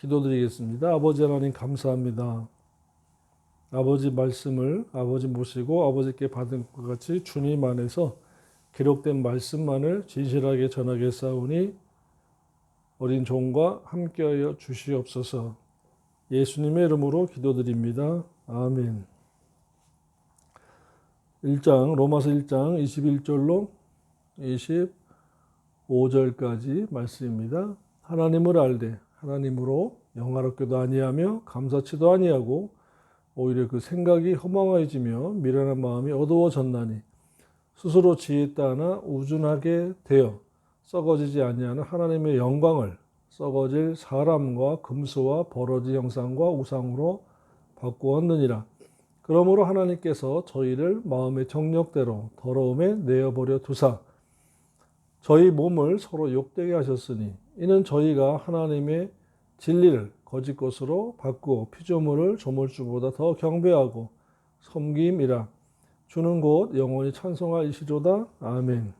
기도드리겠습니다. 아버지 하나님 감사합니다. 아버지 말씀을 아버지 모시고 아버지께 받은 것 같이 주님 안에서 기록된 말씀만을 진실하게 전하겠사오니 어린 종과 함께하여 주시옵소서. 예수님의 이름으로 기도드립니다. 아멘. 로마서 1장 21절로 25절까지 말씀입니다. 하나님을 알되 하나님으로 영화롭게도 아니하며 감사치도 아니하고 오히려 그 생각이 허망해지며 미련한 마음이 어두워졌나니 스스로 지혜 따나 우준하게 되어 썩어지지 아니하는 하나님의 영광을 썩어질 사람과 금수와 버러지 형상과 우상으로 바꾸었느니라. 그러므로 하나님께서 저희를 마음의 정욕대로 더러움에 내어버려 두사 저희 몸을 서로 욕되게 하셨으니 이는 저희가 하나님의 진리를 거짓 것으로 바꾸어 피조물을 조물주보다 더 경배하고 섬김이라. 주는 곧 영원히 찬송하시리로다. 아멘.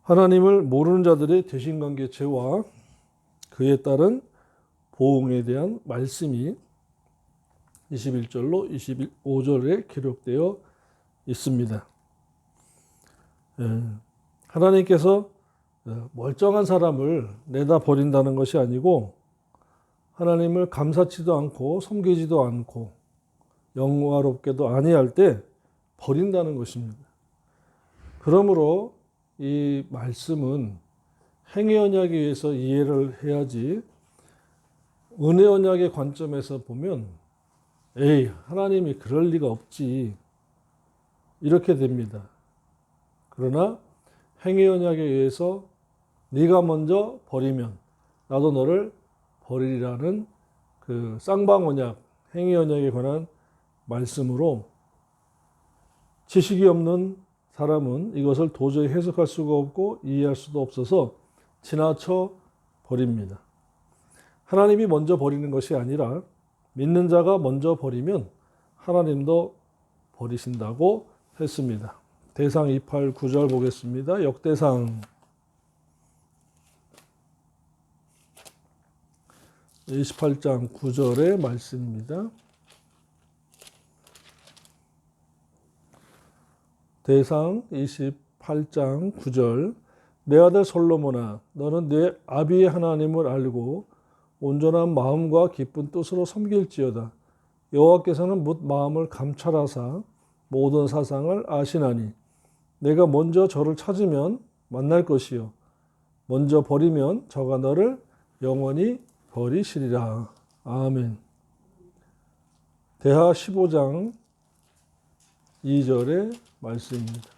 하나님을 모르는 자들의 대신관계 죄와 그에 따른 보응에 대한 말씀이 21절로 25절에 기록되어 있습니다. 하나님께서 멀쩡한 사람을 내다 버린다는 것이 아니고 하나님을 감사치도 않고 섬기지도 않고 영화롭게도 아니할 때 버린다는 것입니다. 그러므로 이 말씀은 행위 언약에 의해서 이해를 해야지 은혜 언약의 관점에서 보면 에이 하나님이 그럴 리가 없지 이렇게 됩니다. 그러나 행위 언약에 의해서 네가 먼저 버리면 나도 너를 버리리라는 그 쌍방 언약, 행위 언약에 관한 말씀으로 지식이 없는 사람은 이것을 도저히 해석할 수가 없고 이해할 수도 없어서 지나쳐 버립니다. 하나님이 먼저 버리는 것이 아니라 믿는 자가 먼저 버리면 하나님도 버리신다고 했습니다. 대상 28, 9절 보겠습니다. 역대상 28장 9절의 말씀입니다. 대상 28장 9절 내 아들 솔로몬아 너는 내 아비의 하나님을 알고 온전한 마음과 기쁜 뜻으로 섬길지어다. 여호와께서는 뭇 마음을 감찰하사 모든 사상을 아시나니 내가 먼저 저를 찾으면 만날 것이요 먼저 버리면 저가 너를 영원히 버리시리라. 아멘. 대하 15장 2절의 말씀입니다.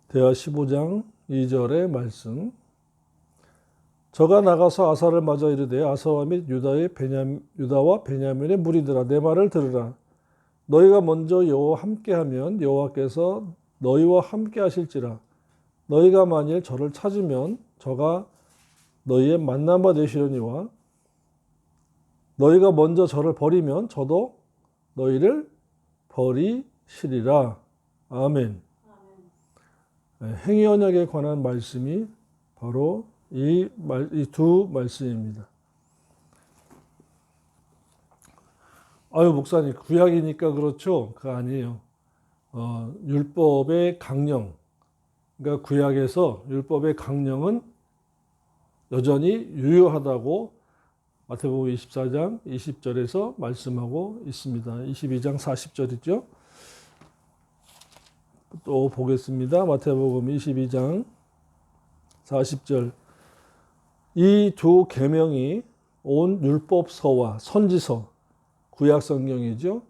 대하 15장 2절의 말씀. 저가 나가서 아사를 맞아 이르되 아사와 및 유다와 베냐민의 무리들아 내 말을 들으라. 너희가 먼저 여호와 함께하면 여호와께서 너희와 함께 하실지라. 너희가 만일 저를 찾으면 저가 너희의 만남바 되시려니와 너희가 먼저 저를 버리면 저도 너희를 버리시리라. 아멘. 행위 언약에 관한 말씀이 바로 이 두 말씀입니다. 아유 목사님 구약이니까 그렇죠? 그거 아니에요. 율법의 강령, 그러니까 구약에서 율법의 강령은 여전히 유효하다고 마태복음 24장 20절에서 말씀하고 있습니다. 22장 40절이죠. 또 보겠습니다. 마태복음 22장 40절. 이 두 계명이 온 율법서와 선지서, 구약 성경이죠.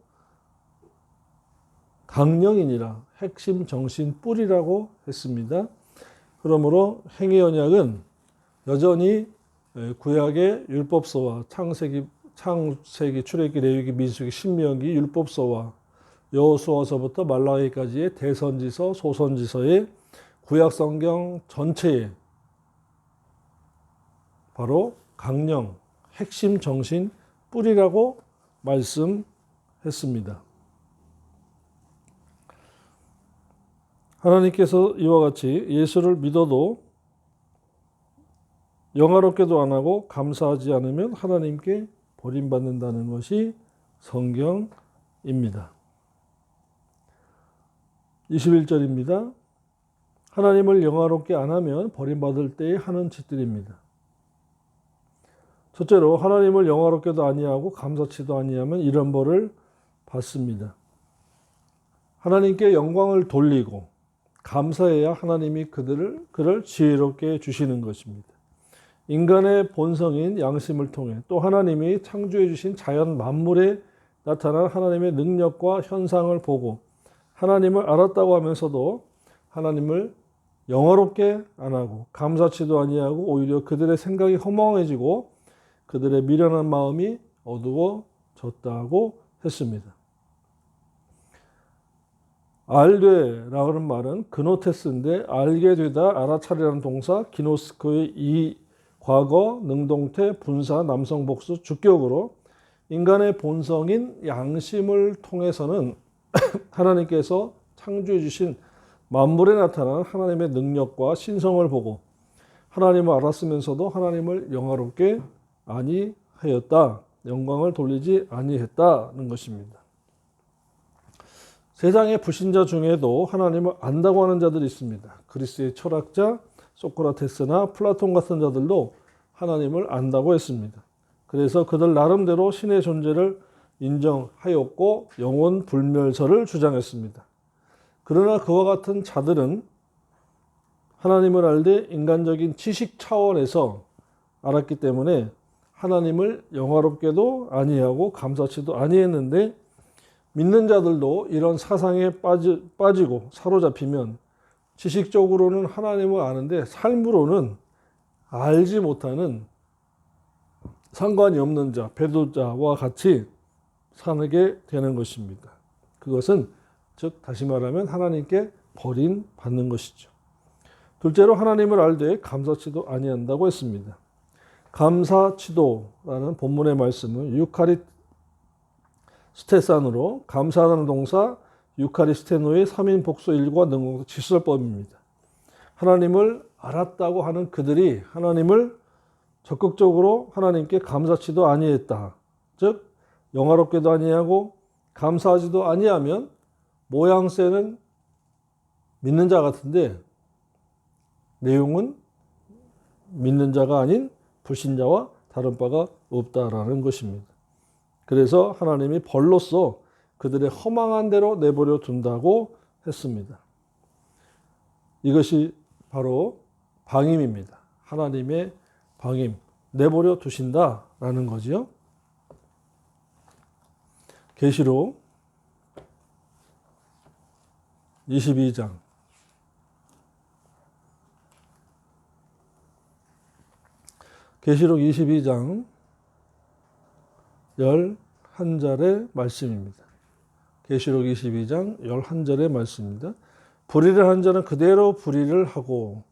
강령이니라 핵심 정신 뿌리라고 했습니다. 그러므로 행위 언약은 여전히 구약의 율법서와 창세기, 출애굽기, 레위기, 민수기, 신명기 율법서와 여호수아서부터 말라기까지의 대선지서, 소선지서의 구약 성경 전체에 바로 강령, 핵심 정신 뿌리라고 말씀했습니다. 하나님께서 이와 같이 예수를 믿어도 영화롭게도 안 하고 감사하지 않으면 하나님께 버림받는다는 것이 성경입니다. 21절입니다. 하나님을 영화롭게 안 하면 버림받을 때에 하는 짓들입니다. 첫째로 하나님을 영화롭게도 아니하고 감사치도 아니하면 이런 벌을 받습니다. 하나님께 영광을 돌리고 감사해야 하나님이 그를 지혜롭게 해주시는 것입니다. 인간의 본성인 양심을 통해 또 하나님이 창조해 주신 자연 만물에 나타난 하나님의 능력과 현상을 보고 하나님을 알았다고 하면서도 하나님을 영화롭게 안 하고 감사치도 아니하고 오히려 그들의 생각이 허망해지고 그들의 미련한 마음이 어두워졌다고 했습니다. 알되라는 말은 그노테스인데 알게 되다 알아차리라는 동사 기노스코의 이 과거 능동태 분사 남성 복수 주격으로 인간의 본성인 양심을 통해서는 하나님께서 창조해 주신 만물에 나타난 하나님의 능력과 신성을 보고 하나님을 알았으면서도 하나님을 영화롭게 아니하였다. 영광을 돌리지 아니했다는 것입니다. 세상의 불신자 중에도 하나님을 안다고 하는 자들이 있습니다. 그리스의 철학자 소크라테스나 플라톤 같은 자들도 하나님을 안다고 했습니다. 그래서 그들 나름대로 신의 존재를 인정하였고 영혼 불멸설을 주장했습니다. 그러나 그와 같은 자들은 하나님을 알되 인간적인 지식 차원에서 알았기 때문에 하나님을 영화롭게도 아니하고 감사치도 아니했는데 믿는 자들도 이런 사상에 빠지고 사로잡히면 지식적으로는 하나님을 아는데 삶으로는 알지 못하는 상관이 없는 자, 배도자와 같이 살게 되는 것입니다. 그것은 즉 다시 말하면 하나님께 버림받는 것이죠. 둘째로 하나님을 알되 감사치도 아니한다고 했습니다. 감사치도라는 본문의 말씀은 유카리스테산으로 감사하는 동사 유카리스테노의 3인 복수 일과 능동사 직설법입니다. 하나님을 알았다고 하는 그들이 하나님을 적극적으로 하나님께 감사치도 아니했다. 즉 영화롭게도 아니하고 감사하지도 아니하면 모양새는 믿는 자 같은데 내용은 믿는 자가 아닌 불신자와 다른 바가 없다라는 것입니다. 그래서 하나님이 벌로써 그들의 허망한 대로 내버려 둔다고 했습니다. 이것이 바로 방임입니다. 하나님의 방임, 내버려 두신다라는 거지요. 계시록 22장 계시록 22장 11절의 말씀입니다. 계시록 22장 11절의 말씀입니다. 불의를 한 자는 그대로 불의를 하고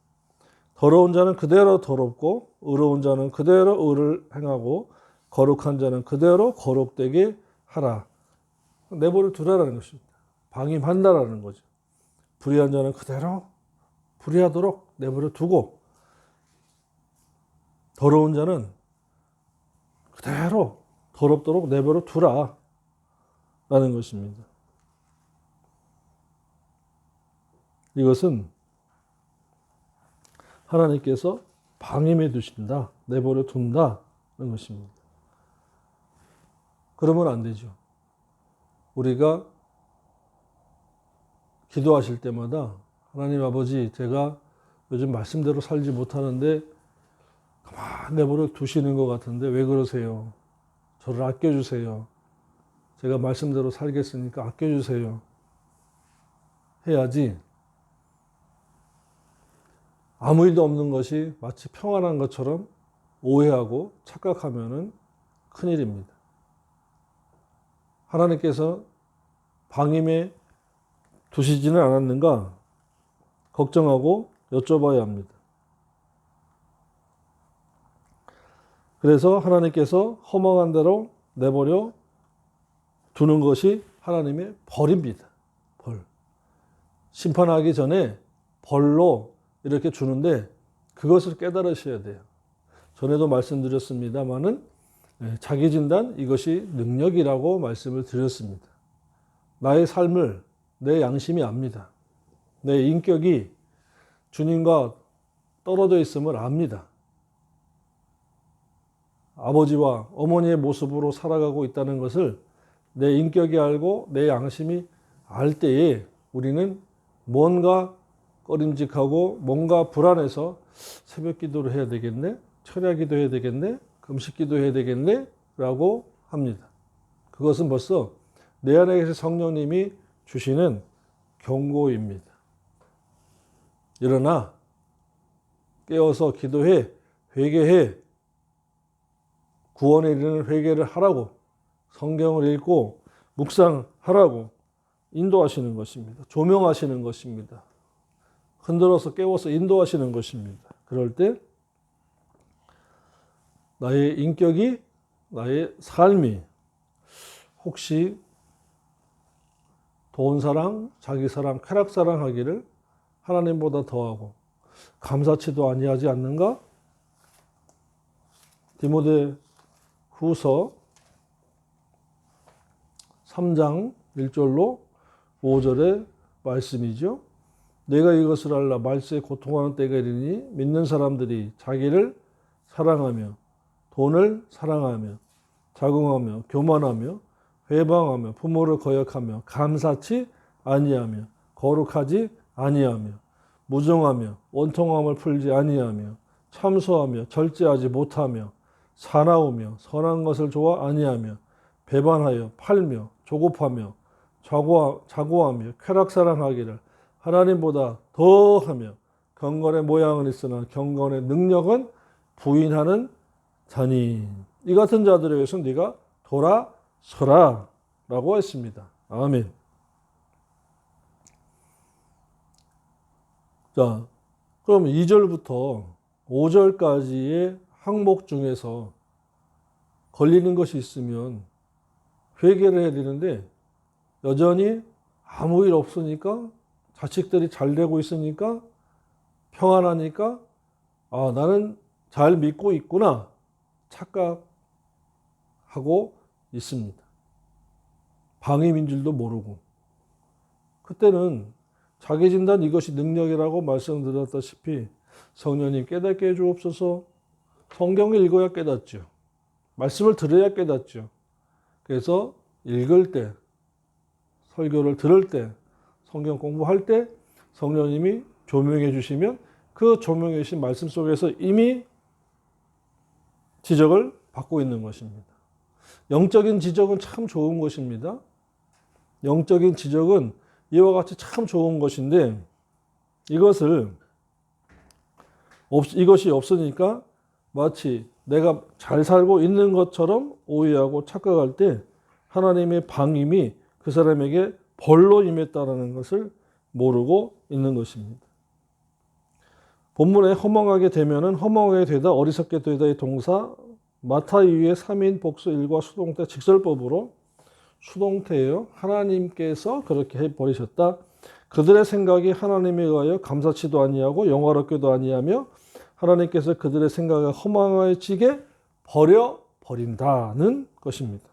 더러운 자는 그대로 더럽고 의로운 자는 그대로 의를 행하고 거룩한 자는 그대로 거룩되게 하라. 내버려 두라라는 것입니다. 방임한다라는 거죠. 불의한 자는 그대로 불의하도록 내버려 두고 더러운 자는 그대로 더럽도록 내버려 두라 라는 것입니다. 이것은 하나님께서 방임해 두신다, 내버려 둔다는 것입니다. 그러면 안 되죠. 우리가 기도하실 때마다 하나님 아버지, 제가 요즘 말씀대로 살지 못하는데 가만 내버려 두시는 것 같은데 왜 그러세요? 저를 아껴주세요. 제가 말씀대로 살겠으니까 아껴주세요. 해야지 아무 일도 없는 것이 마치 평안한 것처럼 오해하고 착각하면 큰일입니다. 하나님께서 방임에 두시지는 않았는가 걱정하고 여쭤봐야 합니다. 그래서 하나님께서 허망한 대로 내버려 두는 것이 하나님의 벌입니다. 벌. 심판하기 전에 벌로 이렇게 주는데 그것을 깨달으셔야 돼요. 전에도 말씀드렸습니다마는 자기 진단 이것이 능력이라고 말씀을 드렸습니다. 나의 삶을 내 양심이 압니다. 내 인격이 주님과 떨어져 있음을 압니다. 아버지와 어머니의 모습으로 살아가고 있다는 것을 내 인격이 알고 내 양심이 알 때에 우리는 뭔가 꺼림직하고 뭔가 불안해서 새벽 기도를 해야 되겠네, 철야 기도해야 되겠네, 금식 기도해야 되겠네 라고 합니다. 그것은 벌써 내 안에 계신 성령님이 주시는 경고입니다. 일어나 깨어서 기도해, 회개해, 구원에 이르는 회개를 하라고, 성경을 읽고 묵상하라고 인도하시는 것입니다. 조명하시는 것입니다. 흔들어서 깨워서 인도하시는 것입니다. 그럴 때 나의 인격이, 나의 삶이 혹시 돈 사랑, 자기 사랑, 쾌락 사랑하기를 하나님보다 더하고 감사치도 아니하지 않는가? 디모데 후서 3장 1절로 5절의 말씀이죠. 내가 이것을 알라 말세에 고통하는 때가 이르니 믿는 사람들이 자기를 사랑하며 돈을 사랑하며 자궁하며 교만하며 회방하며 부모를 거역하며 감사치 아니하며 거룩하지 아니하며 무정하며 원통함을 풀지 아니하며 참소하며 절제하지 못하며 사나우며 선한 것을 좋아 아니하며 배반하여 팔며 조급하며 자고하며 쾌락사랑하기를 하나님보다 더하며 경건의 모양은 있으나 경건의 능력은 부인하는 자니 이 같은 자들에 의해서 네가 돌아서라 라고 했습니다. 아멘. 자, 그럼 2절부터 5절까지의 항목 중에서 걸리는 것이 있으면 회개를 해야 되는데 여전히 아무 일 없으니까 자식들이 잘 되고 있으니까 평안하니까 아, 나는 잘 믿고 있구나 착각하고 있습니다. 방임인 줄도 모르고 그때는 자기 진단 이것이 능력이라고 말씀드렸다시피 성령님 깨닫게 해주옵소서. 성경을 읽어야 깨닫죠. 말씀을 들어야 깨닫죠. 그래서 읽을 때, 설교를 들을 때, 성경 공부할 때 성령님이 조명해 주시면 그 조명해 주신 말씀 속에서 이미 지적을 받고 있는 것입니다. 영적인 지적은 참 좋은 것입니다. 영적인 지적은 이와 같이 참 좋은 것인데 이것이 없으니까 마치 내가 잘 살고 있는 것처럼 오해하고 착각할 때 하나님의 방임이 그 사람에게 벌로 임했다는 것을 모르고 있는 것입니다. 본문에 허망하게 되면은 허망하게 되다 어리석게 되다의 동사 마타 이후에 3인 복수 일과 수동태 직설법으로 수동태예요. 하나님께서 그렇게 해버리셨다. 그들의 생각이 하나님에 의하여 감사치도 아니하고 영화롭게도 아니하며 하나님께서 그들의 생각을 허망해지게 버려버린다는 것입니다.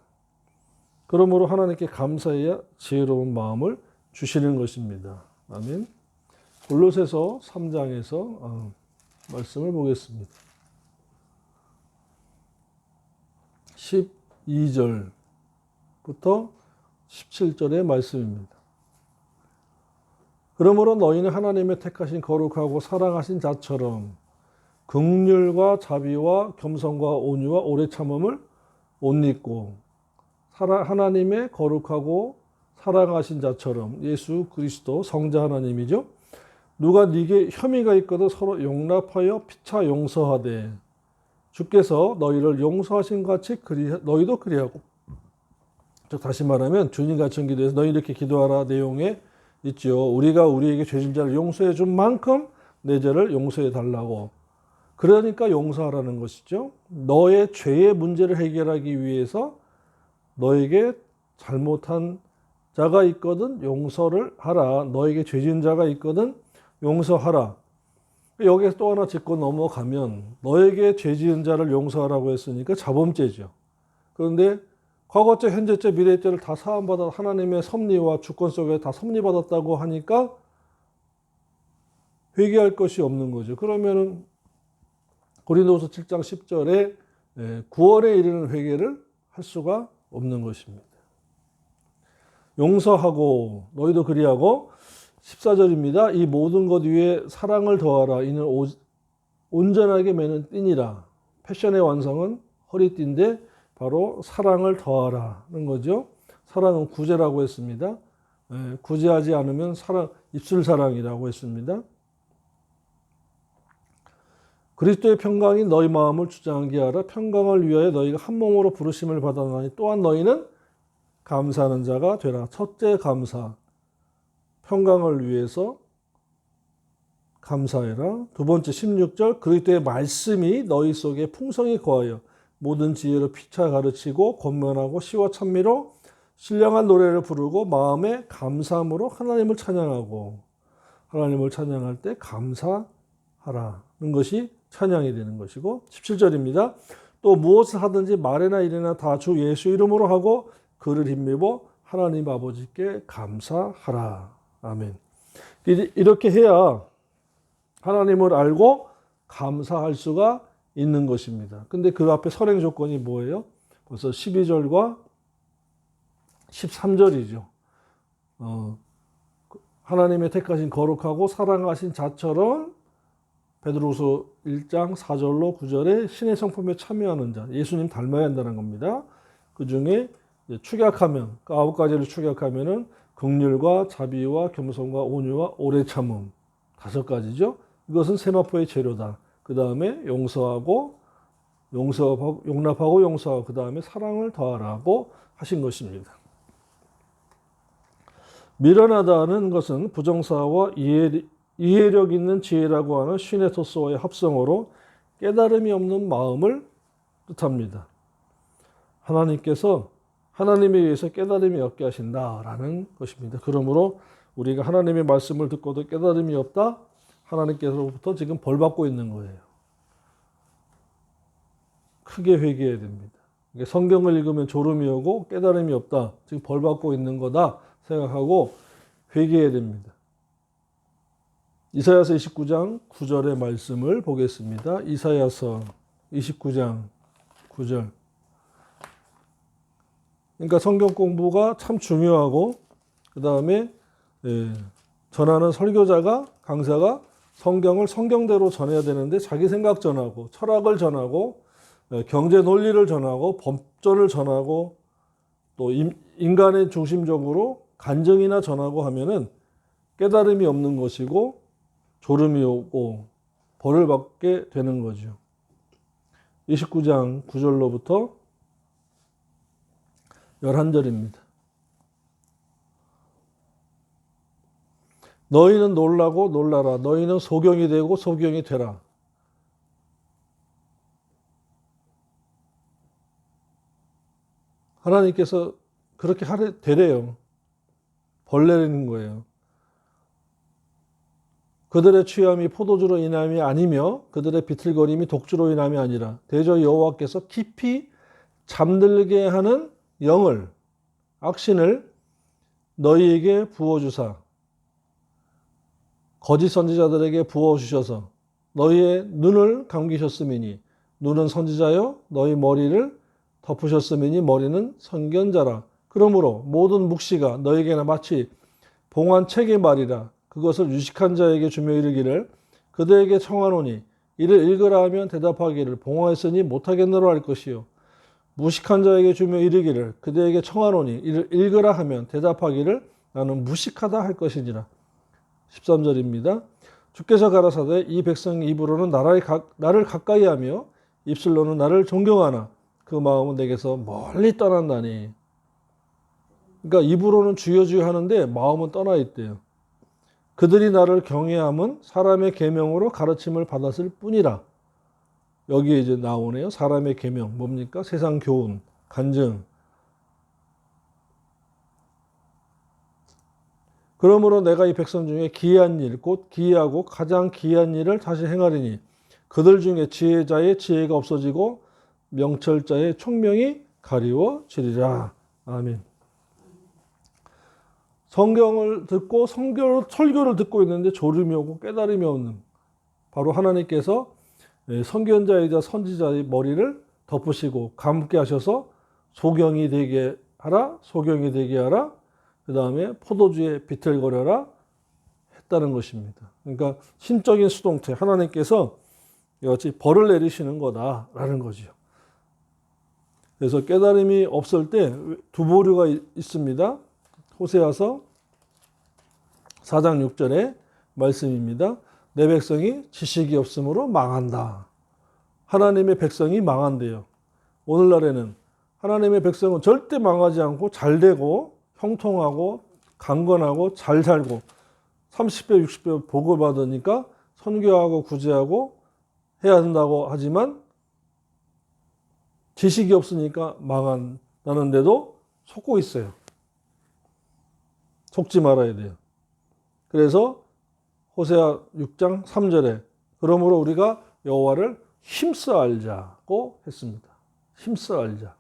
그러므로 하나님께 감사해야 지혜로운 마음을 주시는 것입니다. 아멘. 골로새서 3장에서 말씀을 보겠습니다. 12절부터 17절의 말씀입니다. 그러므로 너희는 하나님의 택하신 거룩하고 사랑하신 자처럼 긍휼과 자비와 겸손과 온유와 오래 참음을 옷 입고 하나님의 거룩하고 사랑하신 자처럼 예수 그리스도 성자 하나님이죠. 누가 네게 혐의가 있거든 서로 용납하여 피차 용서하되 주께서 너희를 용서하신 같이 너희도 그리하고. 다시 말하면 주님 같은 기도에서 너희 이렇게 기도하라 내용에 있죠. 우리가 우리에게 죄진 자를 용서해 준 만큼 내 죄를 용서해 달라고. 그러니까 용서하라는 것이죠. 너의 죄의 문제를 해결하기 위해서 너에게 잘못한 자가 있거든 용서를 하라. 너에게 죄 지은 자가 있거든 용서하라. 여기에서 또 하나 짚고 넘어가면 너에게 죄 지은 자를 용서하라고 했으니까 자범죄죠. 그런데 과거죄, 현재죄, 미래죄를 다 사함받아 하나님의 섭리와 주권 속에 다 섭리받았다고 하니까 회개할 것이 없는 거죠. 그러면은 고린도후서 7장 10절에 구원에 이르는 회개를 할 수가 없는 것입니다. 용서하고 너희도 그리하고 14절입니다. 이 모든 것 위에 사랑을 더하라. 이는 온전하게 매는 띠니라. 패션의 완성은 허리띠인데 바로 사랑을 더하라는 거죠. 사랑은 구제라고 했습니다. 구제하지 않으면 입술 사랑이라고 했습니다. 그리스도의 평강이 너희 마음을 주장하게 하라. 평강을 위하여 너희가 한 몸으로 부르심을 받았나니 또한 너희는 감사하는 자가 되라. 첫째 감사, 평강을 위해서 감사해라. 두 번째 16절 그리스도의 말씀이 너희 속에 풍성히 거하여 모든 지혜로 피차 가르치고 권면하고 시와 찬미로 신령한 노래를 부르고 마음에 감사함으로 하나님을 찬양하고 하나님을 찬양할 때 감사하라는 것이 찬양이 되는 것이고 17절입니다. 또 무엇을 하든지 말이나 일이나 다 주 예수 이름으로 하고 그를 힘입어 하나님 아버지께 감사하라. 아멘. 이렇게 해야 하나님을 알고 감사할 수가 있는 것입니다. 근데 그 앞에 선행 조건이 뭐예요? 벌써 12절과 13절이죠. 하나님의 택하신 거룩하고 사랑하신 자처럼 베드로후서 1장 4절로 9절에 신의 성품에 참여하는 자, 예수님 닮아야 한다는 겁니다. 그 중에 축약하면, 그 9가지를 축약하면은 긍휼과 자비와 겸손과 온유와 오래 참음 5가지죠. 이것은 세마포의 재료다. 그 다음에 용납하고 용서하고 그 다음에 사랑을 더하라고 하신 것입니다. 미련하다는 것은 부정사와 이해력 있는 지혜라고 하는 시네토스와의 합성어로 깨달음이 없는 마음을 뜻합니다. 하나님께서 하나님에 의해서 깨달음이 없게 하신다라는 것입니다. 그러므로 우리가 하나님의 말씀을 듣고도 깨달음이 없다? 하나님께서부터 지금 벌받고 있는 거예요. 크게 회개해야 됩니다. 성경을 읽으면 졸음이 오고 깨달음이 없다. 지금 벌받고 있는 거다 생각하고 회개해야 됩니다. 이사야서 29장 9절의 말씀을 보겠습니다. 이사야서 29장 9절. 그러니까 성경 공부가 참 중요하고 그 다음에 전하는 설교자가 강사가 성경을 성경대로 전해야 되는데 자기 생각 전하고 철학을 전하고 경제 논리를 전하고 법전을 전하고 또 인간의 중심적으로 간증이나 전하고 하면은 깨달음이 없는 것이고 졸음이 오고 벌을 받게 되는 거죠. 29장 9절로부터 11절입니다. 너희는 놀라고 놀라라. 너희는 소경이 되고 소경이 되라. 하나님께서 그렇게 되래요. 벌내리는 거예요. 그들의 취함이 포도주로 인함이 아니며 그들의 비틀거림이 독주로 인함이 아니라 대저 여호와께서 깊이 잠들게 하는 영을 악신을 너희에게 부어주사 거짓 선지자들에게 부어주셔서 너희의 눈을 감기셨음이니 눈은 선지자요 너희 머리를 덮으셨음이니 머리는 선견자라. 그러므로 모든 묵시가 너희에게나 마치 봉한 책의 말이라. 그것을 유식한 자에게 주며 이르기를 그들에게 청하노니 이를 읽으라 하면 대답하기를 봉하였으니 못하겠노라 할 것이요 무식한 자에게 주며 이르기를 그들에게 청하노니 이를 읽으라 하면 대답하기를 나는 무식하다 할 것이니라. 13절입니다. 주께서 가라사대 이 백성 입으로는 나를 가까이 하며 입술로는 나를 존경하나 그 마음은 내게서 멀리 떠난다니. 그러니까 입으로는 주여 주여 하는데 마음은 떠나 있대요. 그들이 나를 경외함은 사람의 계명으로 가르침을 받았을 뿐이라. 여기에 이제 나오네요. 사람의 계명 뭡니까? 세상 교훈, 간증. 그러므로 내가 이 백성 중에 기이한 일, 곧 기이하고 가장 기이한 일을 다시 행하리니 그들 중에 지혜자의 지혜가 없어지고 명철자의 총명이 가리워지리라. 아멘. 성경을 듣고 설교를 듣고 있는데 졸음이 오고 깨달음이 없는, 바로 하나님께서 선견자이자 선지자의 머리를 덮으시고 감게 하셔서 소경이 되게 하라, 소경이 되게 하라, 그 다음에 포도주에 비틀거려라 했다는 것입니다. 그러니까 신적인 수동태, 하나님께서 이같이 벌을 내리시는 거다라는 거죠. 그래서 깨달음이 없을 때 두 부류가 있습니다. 호세아서 4장 6절의 말씀입니다. 내 백성이 지식이 없으므로 망한다. 하나님의 백성이 망한대요. 오늘날에는 하나님의 백성은 절대 망하지 않고 잘 되고 형통하고 강건하고 잘 살고 30배 60배 복을 받으니까 선교하고 구제하고 해야 한다고 하지만 지식이 없으니까 망한다는데도 속고 있어요. 속지 말아야 돼요. 그래서 호세아 6장 3절에 그러므로 우리가 여호와를 힘써 알자고 했습니다. 힘써 알자.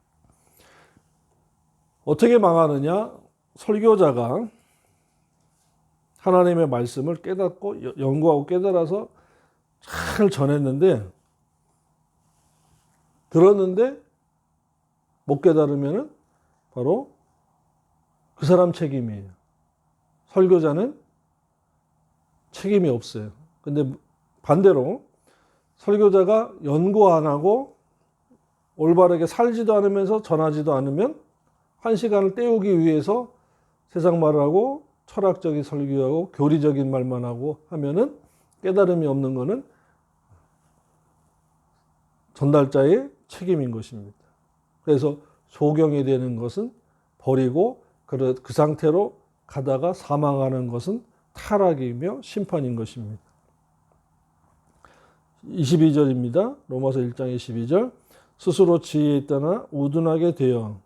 어떻게 망하느냐? 설교자가 하나님의 말씀을 깨닫고 연구하고 깨달아서 잘 전했는데, 들었는데 못 깨달으면 바로 그 사람 책임이에요. 설교자는 책임이 없어요. 근데 반대로 설교자가 연구 안 하고 올바르게 살지도 않으면서 전하지도 않으면 한 시간을 때우기 위해서 세상 말을 하고 철학적인 설교하고 교리적인 말만 하고 하면은 깨달음이 없는 것은 전달자의 책임인 것입니다. 그래서 소경이 되는 것은 버리고 그 상태로 가다가 사망하는 것은 타락이며 심판인 것입니다. 22절입니다. 로마서 1장 22절. 스스로 지혜에 따라 우둔하게 되어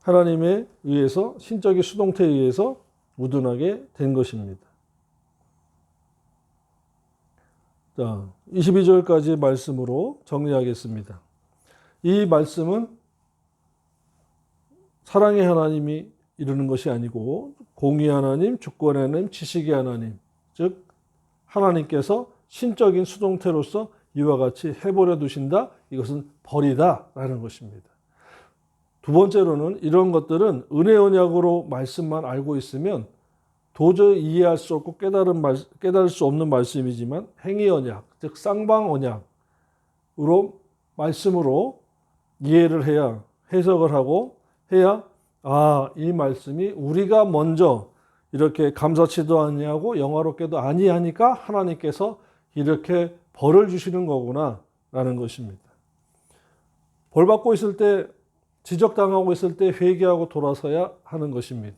하나님에 의해서 신적인 수동태에 의해서 우둔하게 된 것입니다. 자, 22절까지 말씀으로 정리하겠습니다. 이 말씀은 사랑의 하나님이 이루는 것이 아니고 공의 하나님, 주권의 하나님, 지식의 하나님, 즉 하나님께서 신적인 수동태로서 이와 같이 해버려 두신다. 이것은 벌이다라는 것입니다. 두 번째로는 이런 것들은 은혜 언약으로 말씀만 알고 있으면 도저히 이해할 수 없고 깨달을 수 없는 말씀이지만 행위 언약, 즉 쌍방 언약으로 말씀으로 이해를 해야, 해석을 하고 해야, 이 말씀이 우리가 먼저 이렇게 감사치도 아니하고 영화롭게도 아니하니까 하나님께서 이렇게 벌을 주시는 거구나 라는 것입니다. 벌 받고 있을 때, 지적당하고 있을 때 회개하고 돌아서야 하는 것입니다.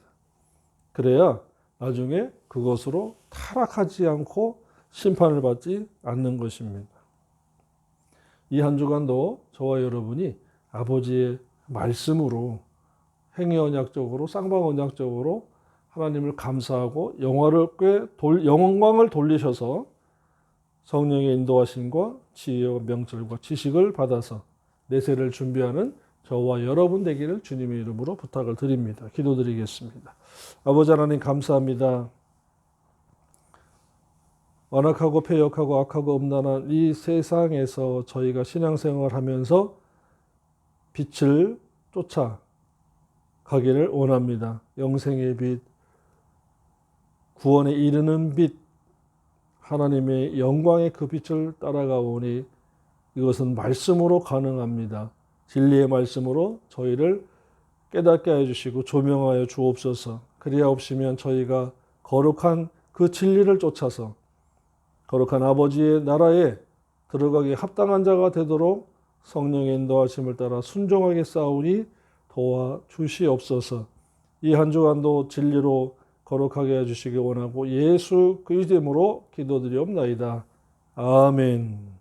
그래야 나중에 그것으로 타락하지 않고 심판을 받지 않는 것입니다. 이 한 주간도 저와 여러분이 아버지의 말씀으로 행위 언약적으로, 쌍방 언약적으로 하나님을 감사하고 영광을 돌리셔서 성령의 인도하심과 지혜와 명철과 지식을 받아서 내세를 준비하는 저와 여러분 되기를 주님의 이름으로 부탁을 드립니다. 기도드리겠습니다. 아버지 하나님 감사합니다. 완악하고 패역하고 악하고 음란한 이 세상에서 저희가 신앙생활을 하면서 빛을 쫓아 가기를 원합니다. 영생의 빛, 구원에 이르는 빛, 하나님의 영광의 그 빛을 따라가오니 이것은 말씀으로 가능합니다. 진리의 말씀으로 저희를 깨닫게 해주시고 조명하여 주옵소서. 그리하옵시면 저희가 거룩한 그 진리를 쫓아서 거룩한 아버지의 나라에 들어가기 합당한 자가 되도록 성령의 인도하심을 따라 순종하게 싸우니 도와주시옵소서. 이 한 주간도 진리로 거룩하게 해주시기 원하고 예수 그리스도 이름으로 기도드리옵나이다. 아멘.